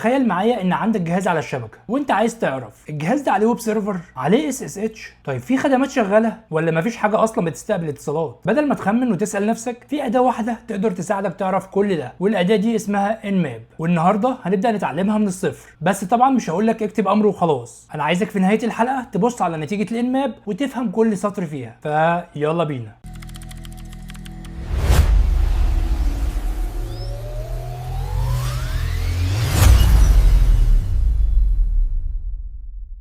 تخيل معايا ان عندك جهاز على الشبكه وانت عايز تعرف الجهاز ده عليه ويب سيرفر، عليه اس اس اتش، طيب في خدمات شغاله ولا مفيش حاجه اصلا بتستقبل اتصالات. بدل ما تخمن وتسال نفسك، في اداه واحده تقدر تساعدك تعرف كل ده، والاداه دي اسمها انماب، والنهارده هنبدا نتعلمها من الصفر. بس طبعا مش هقول لك اكتب امر وخلاص، انا عايزك في نهايه الحلقه تبص على نتيجه الانماب وتفهم كل سطر فيها. فيلا بينا.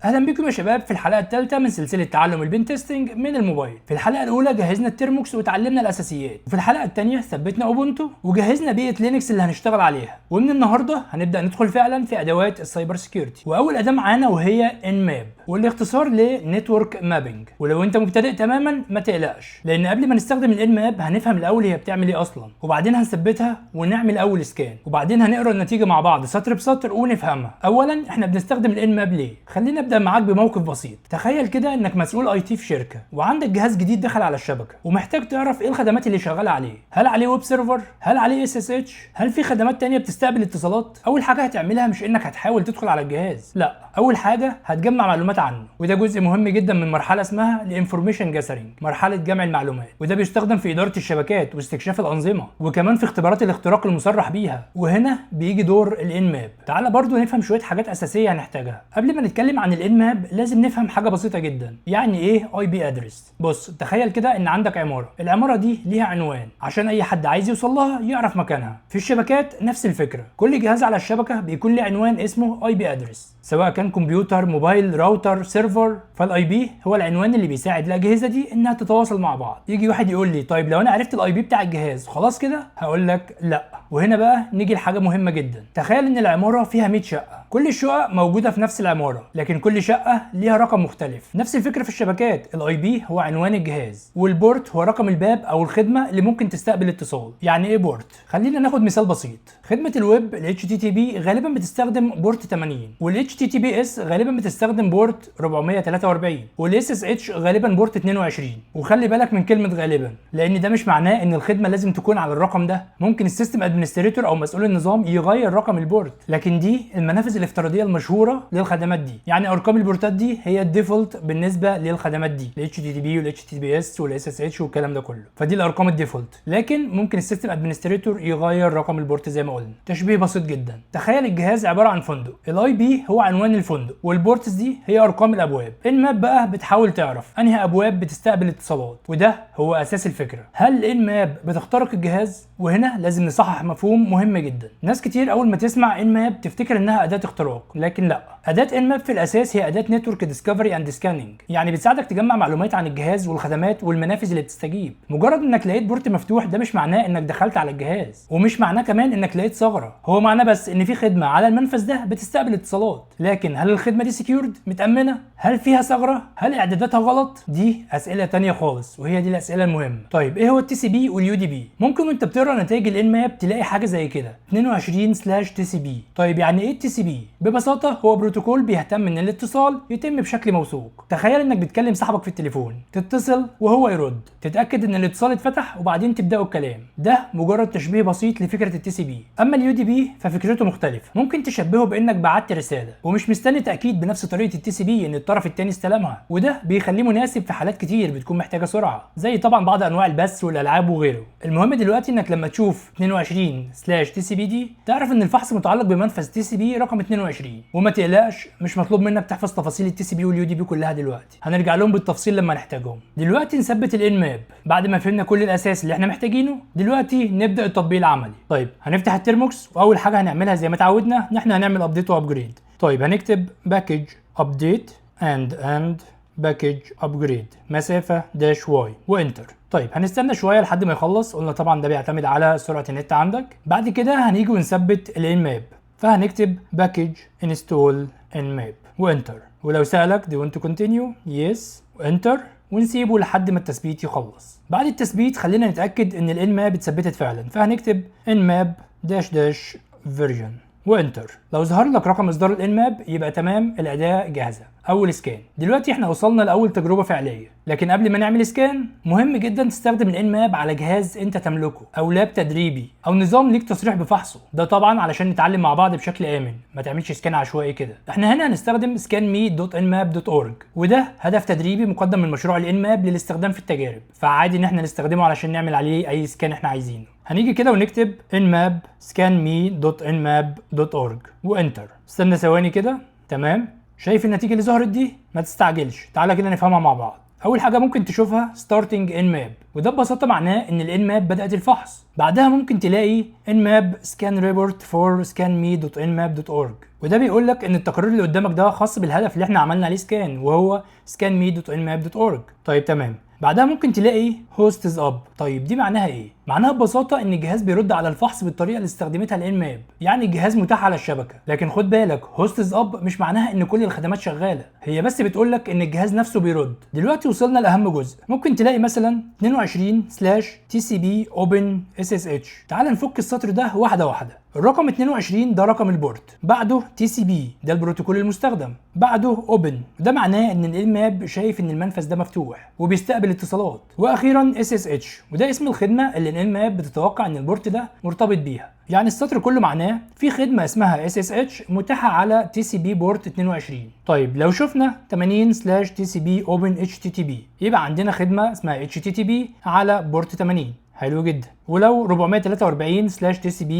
اهلا بكم يا شباب في الحلقه الثالثه من سلسله تعلم البين تيستنج من الموبايل. في الحلقه الاولى جهزنا الترموكس وتعلمنا الاساسيات، وفي الحلقه الثانيه ثبتنا اوبونتو وجهزنا بيئه لينكس اللي هنشتغل عليها. ومن النهارده هنبدا ندخل فعلا في ادوات السايبر سكيورتي، واول اداه معانا وهي انماب، واللي اختصار لنتورك مابنج. ولو انت مبتدئ تماما ما تقلقش، لان قبل ما نستخدم الانماب هنفهم الاول هي بتعمل ايه اصلا، وبعدين هنثبتها ونعمل اول سكان، وبعدين هنقرا النتيجه مع بعض سطر بسطر ونفهمها. اولا احنا بنستخدم الانماب ليه؟ خلينا نبدا معاك بموقف بسيط. تخيل كده انك مسؤول اي تي في شركه، وعندك جهاز جديد دخل على الشبكه، ومحتاج تعرف ايه الخدمات اللي شغاله عليه. هل عليه ويب سيرفر؟ هل عليه اس اس اتش؟ هل في خدمات تانية بتستقبل اتصالات؟ اول حاجه هتعملها مش انك هتحاول تدخل على الجهاز، لا، اول حاجه هتجمع معلومات عنه، وده جزء مهم جدا من مرحله اسمها الانفورميشن جاثرنج، مرحله جمع المعلومات، وده بيستخدم في اداره الشبكات واستكشاف الانظمه، وكمان في اختبارات الاختراق المصرح بيها. وهنا بيجي دور الانماب. تعال برضو نفهم شويه حاجات اساسيه هنحتاجها. قبل ما نتكلم عن الانماب لازم نفهم حاجه بسيطه جدا، يعني ايه اي بي ادرس. بص تخيل كده ان عندك عماره، العماره دي ليها عنوان عشان اي حد عايز يوصل لها يعرف مكانها. في الشبكات نفس الفكره، كل جهاز على الشبكه بيكون له عنوان اسمه اي بي ادرس، سواء كان كمبيوتر، موبايل، راوتر، سيرفر. فالاي بي هو العنوان اللي بيساعد الاجهزه دي انها تتواصل مع بعض. يجي واحد يقول لي طيب لو انا عرفت الاي بي بتاع الجهاز خلاص كده؟ هقول لك لا. وهنا بقى نيجي لحاجه مهمه جدا. تخيل ان العماره فيها 100 شقه، كل الشقق موجوده في نفس العماره، لكن كل شقه ليها رقم مختلف. نفس الفكره في الشبكات، الاي بي هو عنوان الجهاز، والبورت هو رقم الباب او الخدمه اللي ممكن تستقبل اتصال. يعني ايه بورت؟ خلينا ناخد مثال بسيط. خدمه الويب ال HTTP غالبا بتستخدم بورت 80، وال HTTPS غالبا بتستخدم بورت 443، وال SSH غالبا بورت 22. وخلي بالك من كلمه غالبا، لان ده مش معناه ان الخدمه لازم تكون على الرقم ده. ممكن السيستم ادمنستريتور او مسؤول النظام يغير رقم البورت، لكن دي المنافذ الافتراضيه المشهوره للخدمات دي. يعني ارقام البورتات دي هي الديفولت بالنسبه للخدمات دي، ال HTTP وال HTTPS وال SSH والكلام ده كله، فدي الارقام الديفولت. لكن ممكن السيستم ادمنستريتور يغير رقم البورت زي ما قلنا. تشبيه بسيط جدا، تخيل الجهاز عباره عن فندق، الاي بي هو عنوان الفندق، والبورتس دي هي ارقام الابواب. انماب بقى بتحاول تعرف انهي ابواب بتستقبل اتصالات، وده هو اساس الفكره. هل الانماب بتخترق الجهاز؟ وهنا لازم نصحح مفهوم مهم جدا. ناس كتير اول ما تسمع انماب تفتكر انها اداه اختراق، لكن لا. اداه انماب في الاساس هي اداه نتورك ديسكفري اند سكاننج، يعني بتساعدك تجمع معلومات عن الجهاز والخدمات والمنافذ اللي بتستجيب. مجرد انك لقيت بورت مفتوح ده مش معناه انك دخلت على الجهاز، ومش معناه كمان انك لقيت ثغره، هو معناه بس ان في خدمه على المنفذ ده بتستقبل اتصالات. لكن هل الخدمه دي سكيورد متامنه؟ هل فيها ثغره؟ هل اعداداتها غلط؟ دي اسئله تانية خالص، وهي دي الاسئله المهمه. طيب ايه هو التي سي بي واليو دي بي؟ ممكن وانت بتقرا نتائج الانماب تلاقي حاجه زي كده 22/TCP. طيب يعني ايه التي سي بي؟ ببساطه هو بروتوكول بيهتم ان الاتصال يتم بشكل موثوق. تخيل انك بتكلم صاحبك في التليفون، تتصل وهو يرد، تتاكد ان الاتصال اتفتح وبعدين تبداوا الكلام. ده مجرد تشبيه بسيط لفكره التي سي بي. اما اليو دي بي ففكرته مختلفه، ممكن تشبهه بانك بعت رساله ومش مستني تاكيد بنفس طريقه التي سي بي ان الطرف الثاني استلمها، وده بيخليه مناسب في حالات كتير بتكون محتاجه سرعه، زي طبعا بعض انواع البث والالعاب وغيره. المهم دلوقتي انك لما تشوف 22/TCP دي تعرف ان الفحص متعلق بمنفذ تي سي بي رقم 22، وما تقلقش مش مطلوب منك تحفظ تفاصيل التي سي بي واليو دي بي كلها دلوقتي، هنرجع لهم بالتفصيل لما نحتاجهم. دلوقتي نثبت الانماب. بعد ما فهمنا كل الاساس اللي احنا محتاجينه، دلوقتي نبدا التطبيق العملي. طيب هنفتح الترموكس، واول حاجه هنعملها زي ما اتعودنا ان احنا هنعمل ابديت وابجريد. طيب هنكتب باكج ابديت اند باكج ابجريد مسافه -y وانتر. طيب هنستنى شويه لحد ما يخلص، قلنا طبعا ده بيعتمد على سرعه النت عندك. بعد كده هنيجي ونثبت الانماب، فهنكتب باكج انستول انماب وانتر. ولو سالك do you want to continue yes وانتر، ونسيبه لحد ما التثبيت يخلص. بعد التثبيت خلينا نتاكد ان الانماب اتثبتت فعلا، فهنكتب انماب -version وانتر. لو ظهر لك رقم اصدار الانماب يبقى تمام، الاداه جاهزه. او السكان. دلوقتي احنا وصلنا لاول تجربه فعليه، لكن قبل ما نعمل سكان مهم جدا تستخدم الانماب على جهاز انت تملكه او لاب تدريبي او نظام ليك تصريح بفحصه، ده طبعا علشان نتعلم مع بعض بشكل امن، ما تعملش سكان عشوائي كده. احنا هنا هنستخدم scanme.nmap.org، وده هدف تدريبي مقدم من مشروع الانماب للاستخدام في التجارب، فعادي ان احنا نستخدمه علشان نعمل عليه اي سكان احنا عايزينه. هنيجي كده ونكتب nmap scanme.nmap.org وانتر. استنى ثواني كده. تمام، شايف النتيجه اللي ظهرت دي؟ ما تستعجلش، تعالى كده نفهمها مع بعض. اول حاجه ممكن تشوفها starting nmap، وده ببساطه معناه ان الانماب بدات الفحص. بعدها ممكن تلاقي nmap scan report for scanme.nmap.org، وده بيقول لك ان التقرير اللي قدامك ده خاص بالهدف اللي احنا عملنا عليه سكان، وهو scanme.nmap.org. طيب تمام. بعدها ممكن تلاقي host is up. طيب دي معناها ايه؟ معناها ببساطه ان الجهاز بيرد على الفحص بالطريقه اللي استخدمتها الانماب، يعني الجهاز متاح على الشبكه. لكن خد بالك host is up مش معناها ان كل الخدمات شغاله، هي بس بتقول لك ان الجهاز نفسه بيرد. دلوقتي وصلنا لاهم جزء. ممكن تلاقي مثلا 22/tcp open ssh. تعال نفك السطر ده واحده واحده. الرقم 22 ده رقم البورت، بعده TCP ده البروتوكول المستخدم، بعده open وده معناه ان الانماب شايف ان المنفذ ده مفتوح وبيستقبل اتصالات، واخيرا SSH وده اسم الخدمه اللي الانماب بتتوقع ان البورت ده مرتبط بيها. يعني السطر كله معناه في خدمه اسمها SSH متاحه على TCP بورت 22. طيب لو شفنا 80/TCP open HTTP يبقى عندنا خدمه اسمها HTTP على بورت 80. حلو جدا. ولو 443/TCP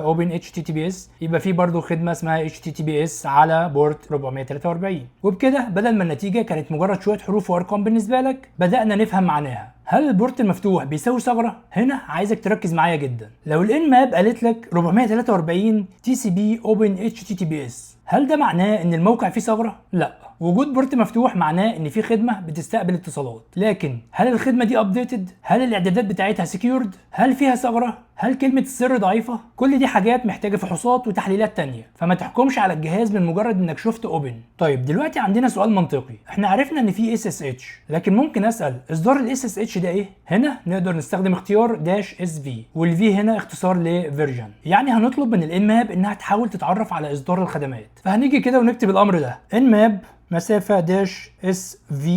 open HTTPS يبقى في برضو خدمه اسمها HTTPS على بورت 443. وبكده بدل ما النتيجه كانت مجرد شويه حروف وارقام بالنسبه لك، بدانا نفهم معناها. هل البورت المفتوح بيساوي ثغره؟ هنا عايزك تركز معايا جدا. لو الانماب قالت لك 443/TCP open HTTPS، هل ده معناه ان الموقع فيه ثغره؟ لا. وجود بورت مفتوح معناه ان في خدمه بتستقبل اتصالات، لكن هل الخدمه دي ابديتد؟ هل الاعدادات بتاعتها سكيورد؟ هل فيها ثغره؟ هل كلمه السر ضعيفه؟ كل دي حاجات محتاجه فحوصات وتحليلات تانية، فما تحكمش على الجهاز من مجرد انك شفت اوبن. طيب دلوقتي عندنا سؤال منطقي. احنا عرفنا ان في SSH، لكن ممكن اسال اصدار ال SSH ده ايه؟ هنا نقدر نستخدم اختيار -SV، والفي هنا اختصار لفيرجن، يعني هنطلب من الانماب انها تحاول تتعرف على اصدار الخدمات. فهنيجي كده ونكتب الامر ده nmap مسافة -SV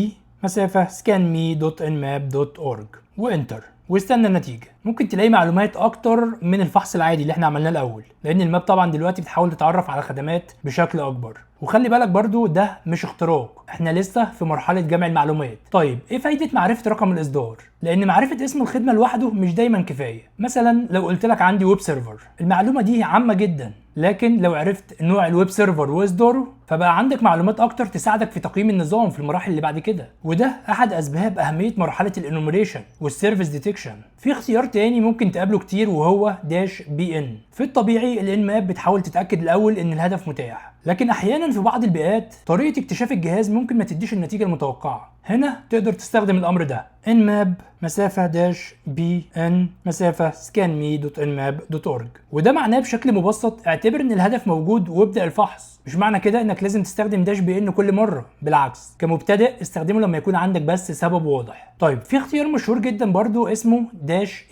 مسافة scanme.nmap.org وانتر، واستنى النتيجة. ممكن تلاقي معلومات اكتر من الفحص العادي اللي احنا عملناه الاول، لان الماب طبعا دلوقتي بتحاول تتعرف على خدمات بشكل اكبر. وخلي بالك برضو ده مش اختراق، احنا لسه في مرحلة جمع المعلومات. طيب ايه فايدة معرفة رقم الاصدار؟ لان معرفة اسم الخدمة لوحده مش دايما كفاية. مثلا لو قلت لك عندي ويب سيرفر، المعلومة دي عامة جدا، لكن لو عرفت نوع الويب سيرفر واصداره فبقى عندك معلومات اكتر تساعدك في تقييم النظام في المراحل اللي بعد كده. وده احد اسباب اهميه مرحله الانوميريشن والسيرفيس ديتكشن. في اختيار تاني ممكن تقابله كتير وهو -BN. في الطبيعي الانماب بتحاول تتاكد الاول ان الهدف متاح، لكن احيانا في بعض البيئات طريقه اكتشاف الجهاز ممكن ما تديش النتيجه المتوقعه. هنا تقدر تستخدم الامر ده nmap مسافة -BN مسافة scanme.nmap.org، وده معناه بشكل مبسط اعتبر ان الهدف موجود وابدأ الفحص. مش معنى كده انك لازم تستخدم -BN كل مرة، بالعكس كمبتدئ استخدمه لما يكون عندك بس سبب واضح. طيب في اختيار مشهور جدا برضو اسمه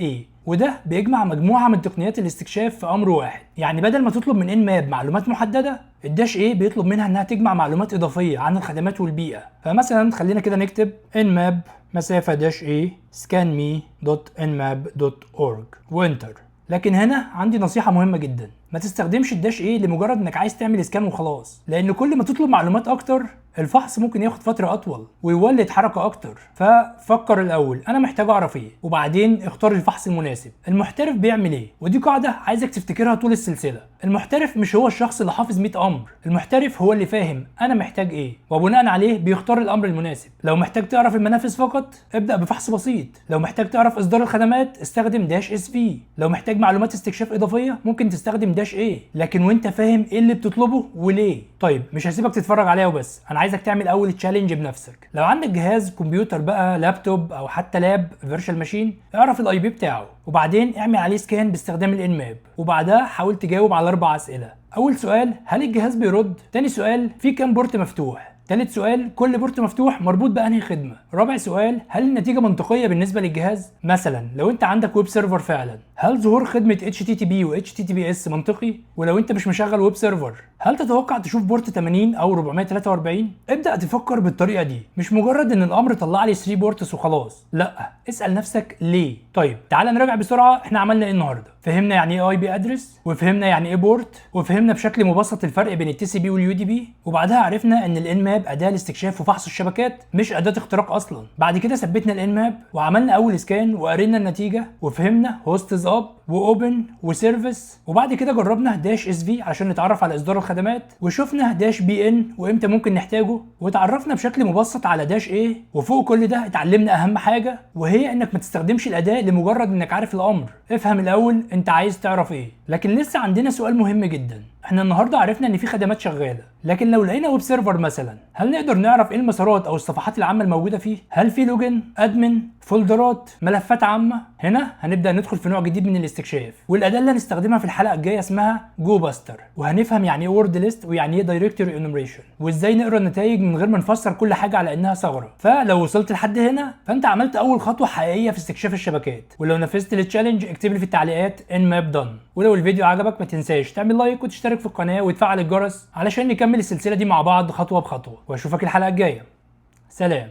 -A، وده بيجمع مجموعة من تقنيات الاستكشاف في امر واحد. يعني بدل ما تطلب من انماب معلومات محددة، الداش ايه بيطلب منها انها تجمع معلومات اضافية عن الخدمات والبيئة. فمثلا خلينا كده نكتب nmap مسافة -A scanme.nmap.org وانتر. لكن هنا عندي نصيحة مهمة جدا، ما تستخدمش الداش ايه لمجرد انك عايز تعمل سكان وخلاص، لان كل ما تطلب معلومات اكتر الفحص ممكن ياخد فترة اطول ويولد حركة اكتر. ففكر الاول انا محتاج اعرف ايه، وبعدين اختار الفحص المناسب. المحترف بيعمل ايه؟ ودي قاعدة عايزك تفتكرها طول السلسلة. المحترف مش هو الشخص اللي حافظ 100 امر، المحترف هو اللي فاهم انا محتاج ايه وبناء عليه بيختار الامر المناسب. لو محتاج تعرف المنافذ فقط ابدأ بفحص بسيط، لو محتاج تعرف اصدار الخدمات استخدم -SV، لو محتاج معلومات استكشاف اضافية ممكن تستخدم -A، لكن وانت فاهم ايه اللي بتطلبه وليه. طيب مش هسيبك تتفرج عليها وبس، انا عايزك تعمل اول تشالنج بنفسك. لو عندك جهاز كمبيوتر بقى، لابتوب او حتى لاب فيرتشوال ماشين، اعرف الاي بي بتاعه وبعدين اعمل عليه سكان باستخدام الانماب، وبعدها حاول تجاوب على 4 اسئله. اول سؤال، هل الجهاز بيرد؟ تاني سؤال، في كام بورت مفتوح؟ ثالث سؤال، كل بورت مفتوح مربوط بأنهي خدمة؟ رابع سؤال، هل النتيجة منطقية بالنسبة للجهاز؟ مثلا لو انت عندك ويب سيرفر فعلا، هل ظهور خدمة HTTP و HTTPS منطقي؟ ولو انت مش مشغل ويب سيرفر، هل تتوقع تشوف بورت 80 او 443؟ ابدأ تفكر بالطريقة دي، مش مجرد ان الامر طلع لي 3 بورتس وخلاص، لا، اسأل نفسك ليه. طيب تعال نراجع بسرعة احنا عملنا ايه النهارده. فهمنا يعني ايه اي بي ادرس، وفهمنا يعني ايه بورت، وفهمنا بشكل مبسط الفرق بين التي سي بي واليو دي بي، وبعدها عرفنا ان الان ماب اداة لاستكشاف وفحص الشبكات مش اداة اختراق اصلا. بعد كده ثبتنا الان ماب وعملنا اول سكان وقرينا النتيجة، وفهمنا هوستز اب واوبن وسيرفيس، وبعد كده جربنا داش اس في عشان نتعرف على اصدار الخدمات، وشفنا داش بي ان وامتى ممكن نحتاجه، وتعرفنا بشكل مبسط على داش ايه. وفوق كل ده اتعلمنا اهم حاجة، وهي انك ما تستخدمش الاداة لمجرد انك عارف الامر. افهم الاول انت عايز تعرف ايه. لكن لسه عندنا سؤال مهم جدا. احنا النهارده عرفنا ان في خدمات شغاله، لكن لو لقينا ويب سيرفر مثلا، هل نقدر نعرف ايه المسارات او الصفحات العامه الموجوده فيه؟ هل في لوجن، ادمن، فولدرات، ملفات عامه؟ هنا هنبدا ندخل في نوع جديد من الاستكشاف، والاداه اللي هنستخدمها في الحلقه الجايه اسمها جو باستر، وهنفهم يعني ايه وورد ليست ويعني ايه دايركتوري انومريشن، وازاي نقرا النتائج من غير ما نفسر كل حاجه على انها ثغره. فلو وصلت لحد هنا فانت عملت اول خطوه حقيقيه في استكشاف الشبكات، ولو نفذت التشالنج اكتب لي في التعليقات ان ماب دون. ولو الفيديو عجبك ما تنساش تعمل لايك وتشترك في القناه وتفعل الجرس علشان نكمل السلسله دي مع بعض خطوه بخطوه، واشوفك الحلقه الجايه. سلام.